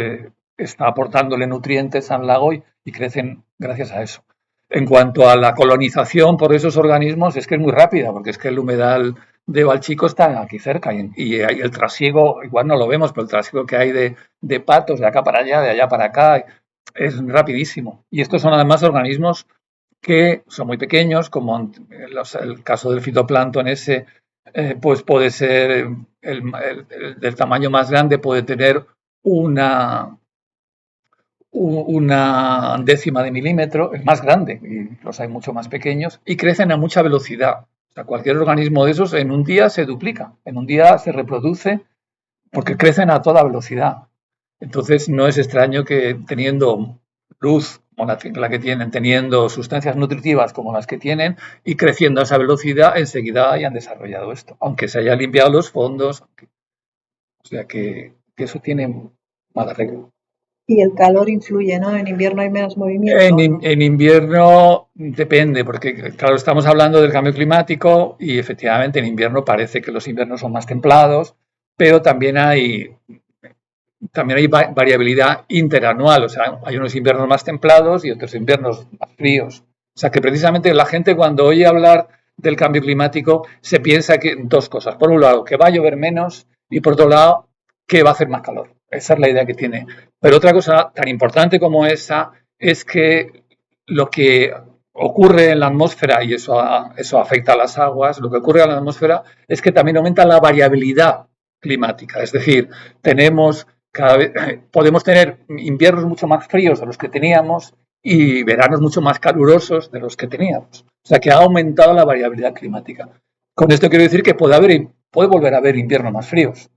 está aportándole nutrientes al lago y crecen gracias a eso. En cuanto a la colonización por esos organismos, es que es muy rápida, porque es que el humedal de Valchico está aquí cerca y el trasiego, igual no lo vemos, pero el trasiego que hay de patos de acá para allá, de allá para acá, es rapidísimo. Y estos son además organismos que son muy pequeños, como el caso del fitoplancton ese, pues puede ser del tamaño más grande, puede tener una, una décima de milímetro, es más grande, y los hay mucho más pequeños, y crecen a mucha velocidad. O sea, cualquier organismo de esos en un día se duplica, en un día se reproduce porque crecen a toda velocidad. Entonces no es extraño que teniendo luz como la que tienen, teniendo sustancias nutritivas como las que tienen y creciendo a esa velocidad, enseguida hayan desarrollado esto, aunque se hayan limpiado los fondos. O sea que eso tiene mala regla. Y el calor influye, ¿no? En invierno hay menos movimiento, ¿o no? En invierno depende, porque claro, estamos hablando del cambio climático y efectivamente en invierno parece que los inviernos son más templados, pero también hay variabilidad interanual, o sea, hay unos inviernos más templados y otros inviernos más fríos. O sea, que precisamente la gente cuando oye hablar del cambio climático se piensa que dos cosas. Por un lado, que va a llover menos y por otro lado, que va a hacer más calor. Esa es la idea que tiene. Pero otra cosa tan importante como esa es que lo que ocurre en la atmósfera, y eso afecta a las aguas, lo que ocurre en la atmósfera es que también aumenta la variabilidad climática. Es decir, tenemos podemos tener inviernos mucho más fríos de los que teníamos y veranos mucho más calurosos de los que teníamos. O sea que ha aumentado la variabilidad climática. Con esto quiero decir que puede volver a haber inviernos más fríos,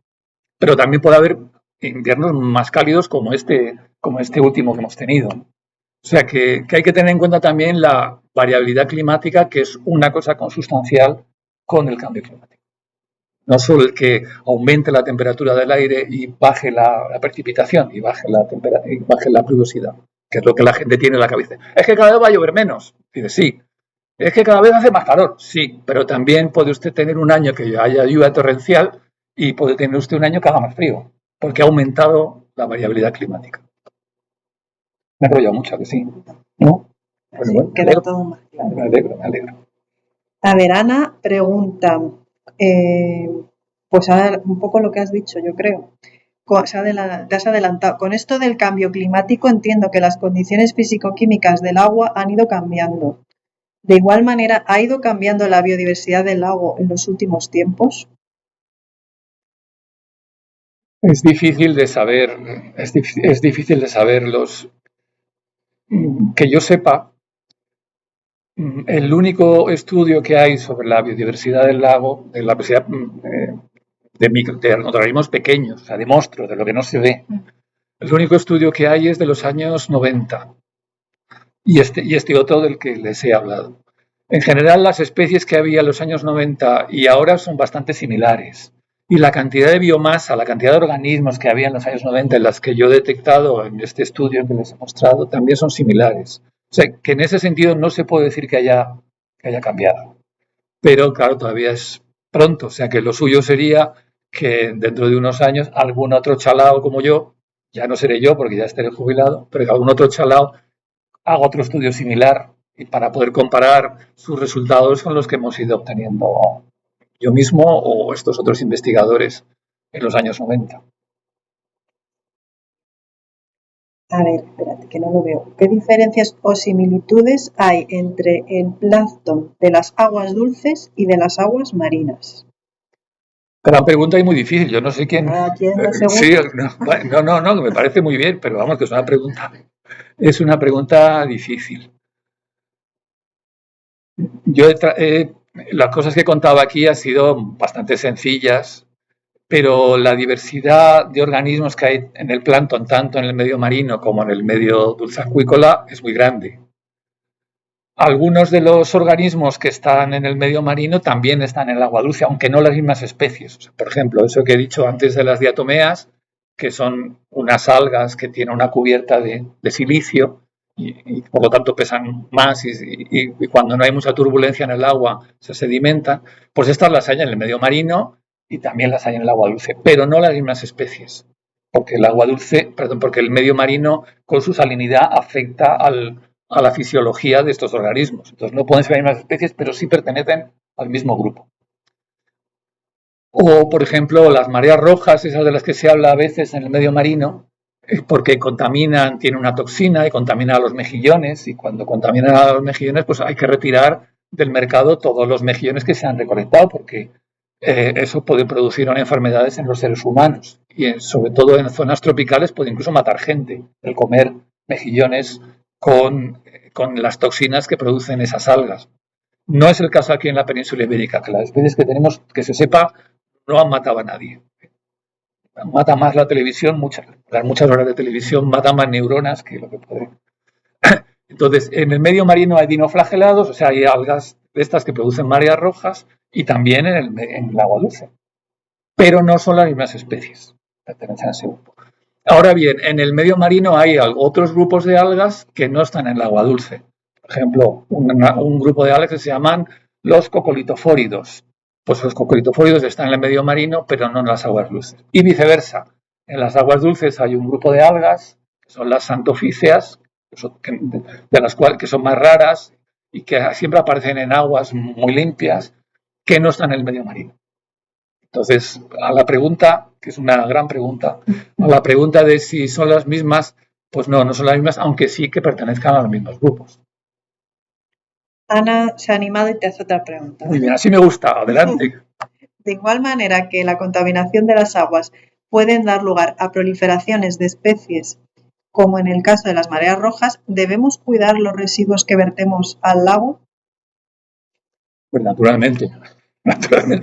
pero también puede haber inviernos más cálidos como este último que hemos tenido. O sea que hay que tener en cuenta también la variabilidad climática, que es una cosa consustancial con el cambio climático. No solo el que aumente la temperatura del aire y baje la precipitación y baje la pluviosidad, que es lo que la gente tiene en la cabeza. Es que cada vez va a llover menos. Dice, sí. Es que cada vez hace más calor. Sí, pero también puede usted tener un año que haya lluvia torrencial y puede tener usted un año que haga más frío, porque ha aumentado la variabilidad climática. Me he enrollado mucho, que sí. ¿No? Bueno, Así bueno, me queda alegro, todo más claro. me alegro, me alegro. A ver, Ana pregunta, eh, pues ahora un poco lo que has dicho, yo creo. Te has adelantado. Con esto del cambio climático entiendo que las condiciones físico-químicas del agua han ido cambiando. De igual manera, ¿ha ido cambiando la biodiversidad del lago en los últimos tiempos? Es difícil de saber, es difícil de saber que yo sepa, el único estudio que hay sobre la biodiversidad del lago, de la biodiversidad de organismos pequeños, o sea, de monstruos, de lo que no se ve, el único estudio que hay es de los años 90 y este otro del que les he hablado. En general, las especies que había en los años 90 y ahora son bastante similares. Y la cantidad de biomasa, la cantidad de organismos que había en los años 90, en las que yo he detectado en este estudio que les he mostrado, también son similares. O sea, que en ese sentido no se puede decir que haya cambiado. Pero, claro, todavía es pronto. O sea, que lo suyo sería que dentro de unos años algún otro chalao como yo, ya no seré yo porque ya estaré jubilado, pero que algún otro chalao haga otro estudio similar y para poder comparar sus resultados con los que hemos ido obteniendo yo mismo o estos otros investigadores en los años 90. A ver, espérate, que no lo veo. ¿Qué diferencias o similitudes hay entre el plancton de las aguas dulces y de las aguas marinas? Gran pregunta y muy difícil. Yo no sé quién. Sí, no, que me parece muy bien, pero vamos, que es una pregunta difícil. Las cosas que he contado aquí han sido bastante sencillas, pero la diversidad de organismos que hay en el plancton, tanto en el medio marino como en el medio dulceacuícola, es muy grande. Algunos de los organismos que están en el medio marino también están en el agua dulce, aunque no las mismas especies. O sea, por ejemplo, eso que he dicho antes de las diatomeas, que son unas algas que tienen una cubierta de silicio y por lo tanto pesan más y cuando no hay mucha turbulencia en el agua se sedimentan, pues estas las hay en el medio marino y también las hay en el agua dulce, pero no las mismas especies, porque porque el medio marino con su salinidad afecta a la fisiología de estos organismos. Entonces no pueden ser las mismas especies, pero sí pertenecen al mismo grupo. O, por ejemplo, las mareas rojas, esas de las que se habla a veces en el medio marino, porque contaminan, tienen una toxina y contaminan a los mejillones, y cuando contaminan a los mejillones, pues hay que retirar del mercado todos los mejillones que se han recolectado, porque eso puede producir enfermedades en los seres humanos, y sobre todo en zonas tropicales puede incluso matar gente, el comer mejillones con las toxinas que producen esas algas. No es el caso aquí en la península ibérica, que las especies que tenemos, que se sepa, no han matado a nadie. Mata más la televisión, las muchas horas de televisión matan más neuronas que lo que puede. Entonces, en el medio marino hay dinoflagelados, o sea, hay algas de estas que producen mareas rojas y también en el agua dulce. Pero no son las mismas especies, pertenecen a ese grupo. Ahora bien, en el medio marino hay otros grupos de algas que no están en el agua dulce. Por ejemplo, un grupo de algas que se llaman los cocolitofóridos. Pues los cocolitofóridos están en el medio marino, pero no en las aguas dulces. Y viceversa. En las aguas dulces hay un grupo de algas, que son las xanthophyceas, de las cuales que son más raras y que siempre aparecen en aguas muy limpias, que no están en el medio marino. Entonces, a la pregunta, que es una gran pregunta, a la pregunta de si son las mismas, pues no son las mismas, aunque sí que pertenezcan a los mismos grupos. Ana se ha animado y te hace otra pregunta. Muy bien, así me gusta, adelante. De igual manera que la contaminación de las aguas pueden dar lugar a proliferaciones de especies, como en el caso de las mareas rojas, ¿debemos cuidar los residuos que vertemos al lago? Pues naturalmente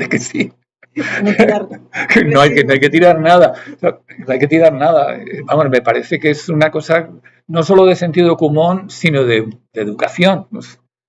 que sí. No hay que tirar nada. No hay que tirar nada. Vamos, me parece que es una cosa no solo de sentido común, sino de educación.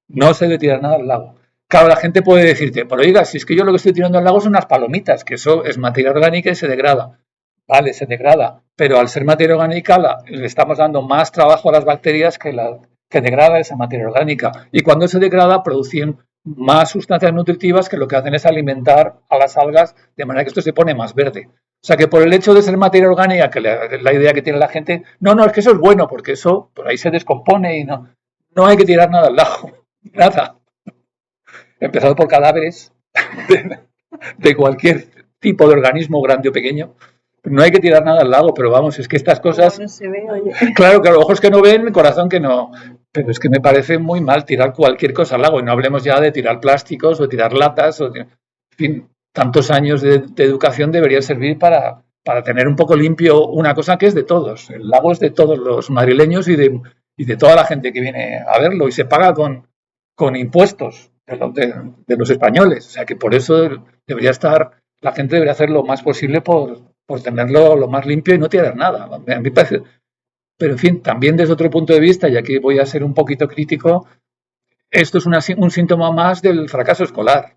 No se debe tirar nada al lago. Claro, la gente puede decirte, pero oiga, si es que yo lo que estoy tirando al lago son unas palomitas, que eso es materia orgánica y se degrada. Vale, se degrada, pero al ser materia orgánica le estamos dando más trabajo a las bacterias que degrada esa materia orgánica. Y cuando se degrada, producen más sustancias nutritivas que lo que hacen es alimentar a las algas de manera que esto se pone más verde. O sea que por el hecho de ser materia orgánica, que la idea que tiene la gente, no, es que eso es bueno, porque eso por ahí se descompone y no hay que tirar nada al lago, nada. Empezando por cadáveres de cualquier tipo de organismo, grande o pequeño. No hay que tirar nada al lago, pero vamos, es que estas cosas... No se ve, oye. Claro, ojos que no ven, corazón que no. Pero es que me parece muy mal tirar cualquier cosa al lago. Y no hablemos ya de tirar plásticos o tirar latas. En fin, tantos años de educación deberían servir para para tener un poco limpio una cosa que es de todos. El lago es de todos los madrileños y de toda la gente que viene a verlo y se paga con impuestos de los españoles. O sea que por eso debería estar, la gente debería hacer lo más posible por tenerlo lo más limpio y no tirar nada. A mí parece, pero en fin, también desde otro punto de vista, y aquí voy a ser un poquito crítico, esto es un síntoma más del fracaso escolar.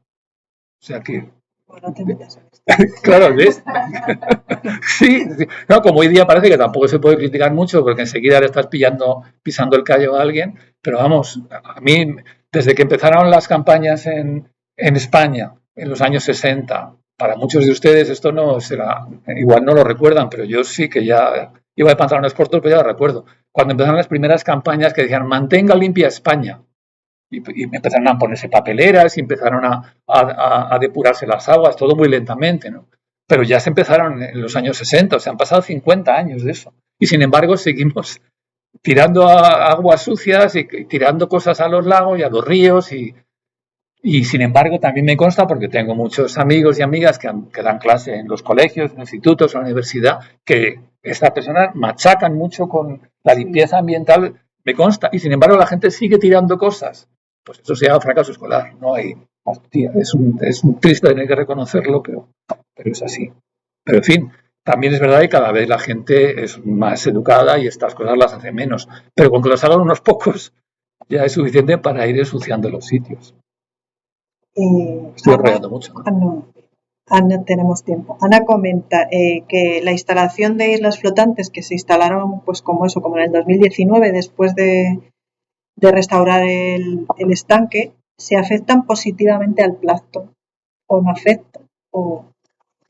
O sea que... Bueno, te metas en esto. Claro, ¿ves? Sí, sí. No, como hoy día parece que tampoco se puede criticar mucho porque enseguida le estás pisando el callo a alguien, pero vamos, a mí, desde que empezaron las campañas en España en los años 60, para muchos de ustedes esto no será, igual no lo recuerdan, pero yo sí que ya iba de pantalones cortos, pero ya lo recuerdo. Cuando empezaron las primeras campañas que decían mantenga limpia España. Y empezaron a ponerse papeleras y empezaron a depurarse las aguas, todo muy lentamente, ¿no? Pero ya se empezaron en los años 60, o sea, han pasado 50 años de eso. Y sin embargo seguimos tirando aguas sucias y tirando cosas a los lagos y a los ríos y sin embargo también me consta, porque tengo muchos amigos y amigas que dan clase en los colegios, en los institutos, en la universidad, que estas personas machacan mucho con la limpieza ambiental, me consta, y sin embargo la gente sigue tirando cosas. Pues eso se llama fracaso escolar, no hay... Hostia, es un triste tener que reconocerlo, pero es así. Pero en fin, también es verdad que cada vez la gente es más educada y estas cosas las hace menos. Pero con que los hagan unos pocos ya es suficiente para ir ensuciando los sitios. Estoy enrollando mucho, ¿no? Ana, tenemos tiempo. Ana comenta que la instalación de islas flotantes que se instalaron, pues como en el 2019, después de restaurar el estanque, se afectan positivamente al plancton o no afectan.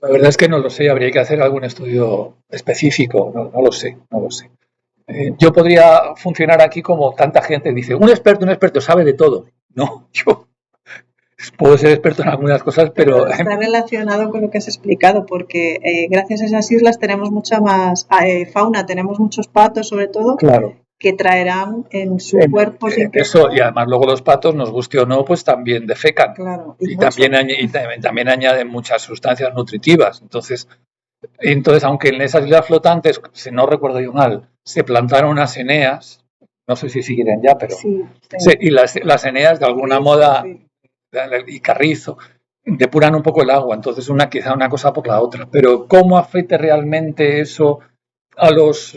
La verdad es que no lo sé, habría que hacer algún estudio específico, no lo sé. Yo podría funcionar aquí como tanta gente dice, un experto sabe de todo. No, yo puedo ser experto en algunas cosas, pero... Está relacionado con lo que has explicado, porque gracias a esas islas tenemos mucha más fauna, tenemos muchos patos sobre todo, claro, que traerán en su cuerpo... Eso, y además luego los patos, nos guste o no, pues también defecan. Claro, y también añaden muchas sustancias nutritivas. Entonces, aunque en esas islas flotantes, si no recuerdo yo mal, se plantaron unas eneas, no sé si siguen ya, pero... Sí. Y las eneas de alguna moda... Sí. Y carrizo, depuran un poco el agua, entonces quizá una cosa por la otra, pero cómo afecta realmente eso a los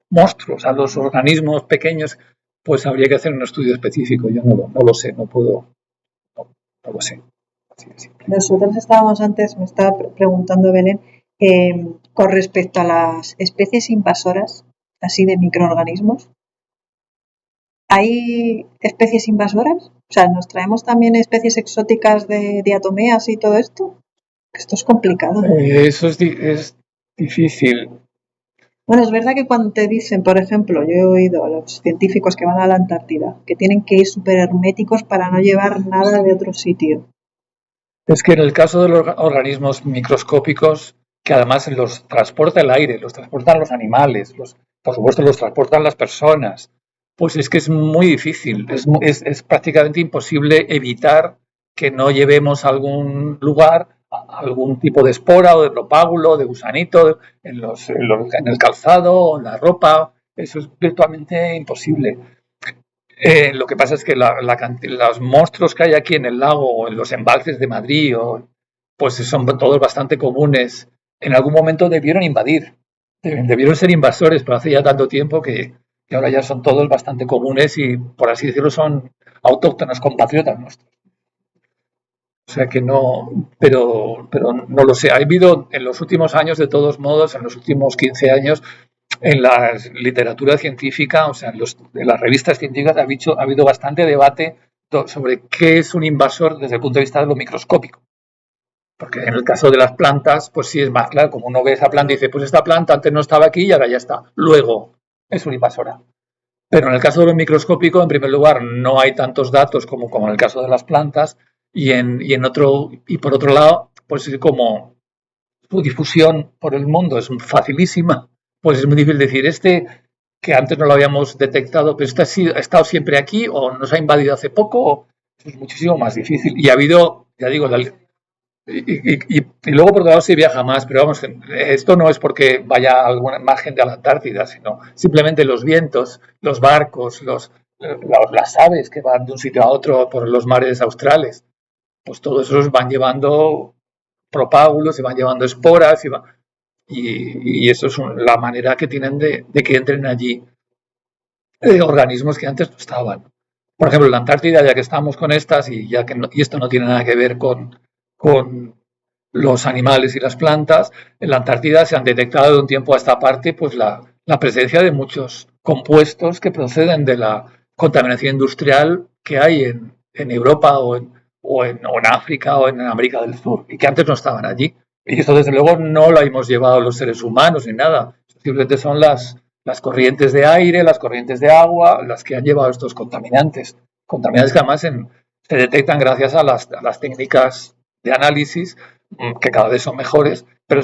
monstruos, a los organismos pequeños, pues habría que hacer un estudio específico. Yo no lo sé, no lo sé. Nosotros estábamos antes, me estaba preguntando Belén, con respecto a las especies invasoras, así de microorganismos. ¿Hay especies invasoras? O sea, ¿nos traemos también especies exóticas de diatomeas y todo esto? Esto es complicado, ¿no? Eso es difícil. Bueno, es verdad que cuando te dicen, por ejemplo, yo he oído a los científicos que van a la Antártida, que tienen que ir súper herméticos para no llevar nada de otro sitio. Es que en el caso de los organismos microscópicos, que además los transporta el aire, los transportan los animales, por supuesto los transportan las personas, pues es que es muy difícil, es prácticamente imposible evitar que no llevemos a algún lugar algún tipo de espora o de propágulo, de gusanito en el calzado o en la ropa. Eso es virtualmente imposible. Lo que pasa es que los monstruos que hay aquí en el lago o en los embalses de Madrid, pues son todos bastante comunes. En algún momento debieron ser invasores, pero hace ya tanto tiempo que ahora ya son todos bastante comunes y, por así decirlo, son autóctonos, compatriotas nuestros. O sea que no, pero no lo sé. Ha habido en los últimos años, de todos modos, en los últimos 15 años, en la literatura científica, o sea, en las revistas científicas ha habido bastante debate sobre qué es un invasor desde el punto de vista de lo microscópico. Porque en el caso de las plantas, pues sí es más claro, como uno ve esa planta y dice, pues esta planta antes no estaba aquí y ahora ya está. Luego es una invasora. Pero en el caso de lo microscópico, en primer lugar, no hay tantos datos como en el caso de las plantas y por otro lado, pues como su difusión por el mundo es facilísima, pues es muy difícil decir que antes no lo habíamos detectado, pero ha estado siempre aquí o nos ha invadido hace poco, es muchísimo más difícil. Y ha habido, ya digo, Y luego por otro lado se viaja más, pero vamos, esto no es porque vaya alguna más gente a la Antártida, sino simplemente los vientos, los barcos, las aves que van de un sitio a otro por los mares australes, pues todos esos van llevando propágulos y van llevando esporas y eso es la manera que tienen de que entren allí organismos que antes no estaban. Por ejemplo, en la Antártida, ya que estamos con estas y ya que y esto no tiene nada que ver con los animales y las plantas, en la Antártida se han detectado de un tiempo a esta parte pues la presencia de muchos compuestos que proceden de la contaminación industrial que hay en Europa o en África o en América del Sur y que antes no estaban allí. Y esto desde luego no lo hemos llevado los seres humanos ni nada, simplemente son las corrientes de aire, las corrientes de agua, las que han llevado estos contaminantes. Contaminantes que además se detectan gracias a las técnicas de análisis que cada vez son mejores, pero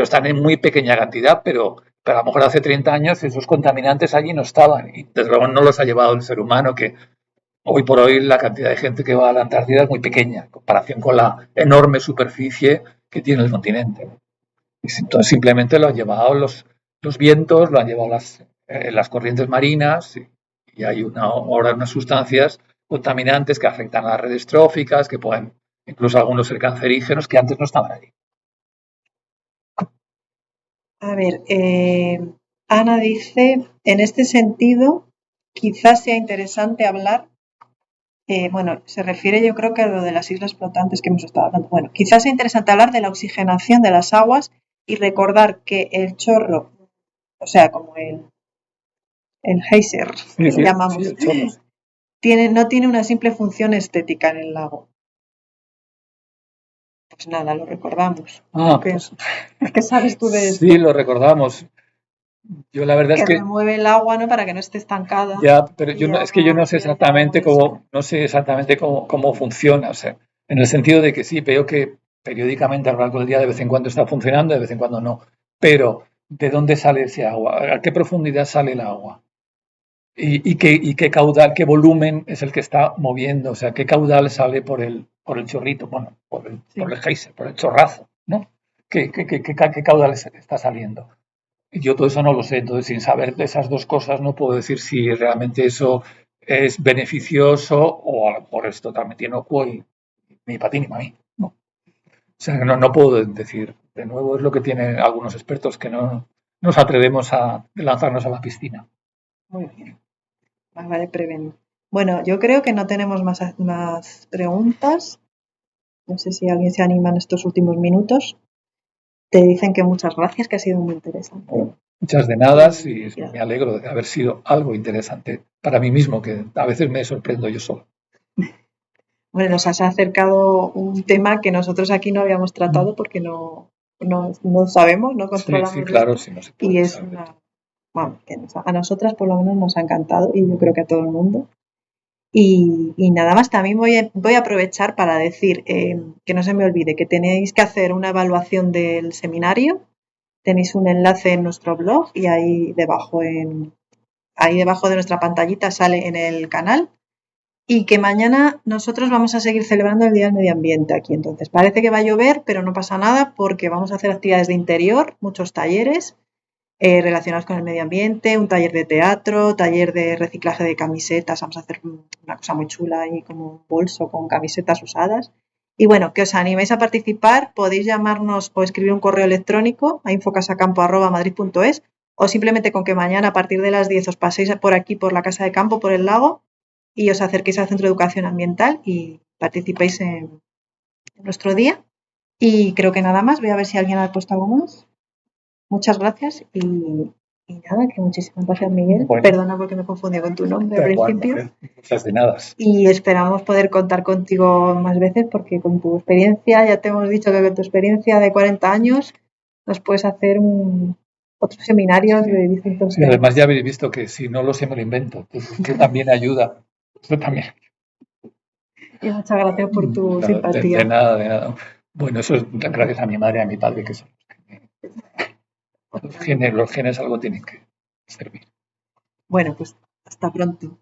están en muy pequeña cantidad, pero a lo mejor hace 30 años esos contaminantes allí no estaban y desde luego no los ha llevado el ser humano, que hoy por hoy la cantidad de gente que va a la Antártida es muy pequeña en comparación con la enorme superficie que tiene el continente. Entonces simplemente lo han llevado los vientos, lo han llevado las corrientes marinas y hay ahora unas sustancias contaminantes que afectan a las redes tróficas, que pueden incluso algunos ser cancerígenos, que antes no estaban allí. A ver, Ana dice, en este sentido, quizás sea interesante hablar, bueno, se refiere yo creo que a lo de las islas flotantes que hemos estado hablando. Bueno, quizás sea interesante hablar de la oxigenación de las aguas y recordar que el chorro, o sea, como el geyser, que lo llamamos, no tiene una simple función estética en el lago. Pues nada, lo recordamos. Pues, ¿Qué sabes tú de esto? Sí, lo recordamos. Yo la verdad es que remueve el agua, ¿no? Para que no esté estancada. Ya, pero yo es que yo no sé exactamente cómo funciona, o sea, en el sentido de que sí, veo que periódicamente a lo largo del día de vez en cuando está funcionando, de vez en cuando no. Pero, ¿de dónde sale ese agua? ¿A qué profundidad sale el agua? ¿Y qué caudal, qué volumen es el que está moviendo? O sea, ¿qué caudal sale por el chorrito? Bueno, por el geyser, por el chorrazo, ¿no? ¿Qué caudal está saliendo? Yo todo eso no lo sé, entonces sin saber de esas dos cosas no puedo decir si realmente eso es beneficioso o por esto totalmente inocuo y ni para ti ni para mí. No. O sea, no puedo decir. De nuevo es lo que tienen algunos expertos que no nos atrevemos a lanzarnos a la piscina. Muy bien. Vale, prevenido. Bueno, yo creo que no tenemos más preguntas. No sé si alguien se anima en estos últimos minutos. Te dicen que muchas gracias, que ha sido muy interesante. Muchas de nada y me alegro de haber sido algo interesante para mí mismo, que a veces me sorprendo yo solo. Bueno, nos has acercado un tema que nosotros aquí no habíamos tratado porque no sabemos, no controlamos. Sí, claro, sí, no se puede y es saber. A nosotras por lo menos nos ha encantado y yo creo que a todo el mundo. Y nada más, también voy a aprovechar para decir que no se me olvide que tenéis que hacer una evaluación del seminario. Tenéis un enlace en nuestro blog y ahí debajo de nuestra pantallita sale en el canal. Y que mañana nosotros vamos a seguir celebrando el Día del Medio Ambiente aquí. Entonces, parece que va a llover, pero no pasa nada porque vamos a hacer actividades de interior, muchos talleres relacionados con el medio ambiente, un taller de teatro, taller de reciclaje de camisetas. Vamos a hacer una cosa muy chula ahí, como un bolso con camisetas usadas. Y bueno, que os animéis a participar, podéis llamarnos o escribir un correo electrónico a infocasacampo@madrid.es o simplemente con que mañana a partir de las 10 os paséis por aquí, por la Casa de Campo, por el lago y os acerquéis al Centro de Educación Ambiental y participéis en nuestro día. Y creo que nada más, voy a ver si alguien ha puesto algo más. Muchas gracias y nada, que muchísimas gracias, Miguel. Bueno. Perdona porque me confundí con tu nombre al principio. Muchas de nada. Y esperamos poder contar contigo más veces porque con tu experiencia, ya te hemos dicho que con tu experiencia de 40 años nos puedes hacer otros seminarios de distintos temas. Además ya habéis visto que si no lo sé me lo invento, que también ayuda. Eso también. Y muchas gracias por tu simpatía. De nada. Bueno, eso es gracias a mi madre y a mi padre que son los genes algo tienen que servir. Bueno, pues hasta pronto.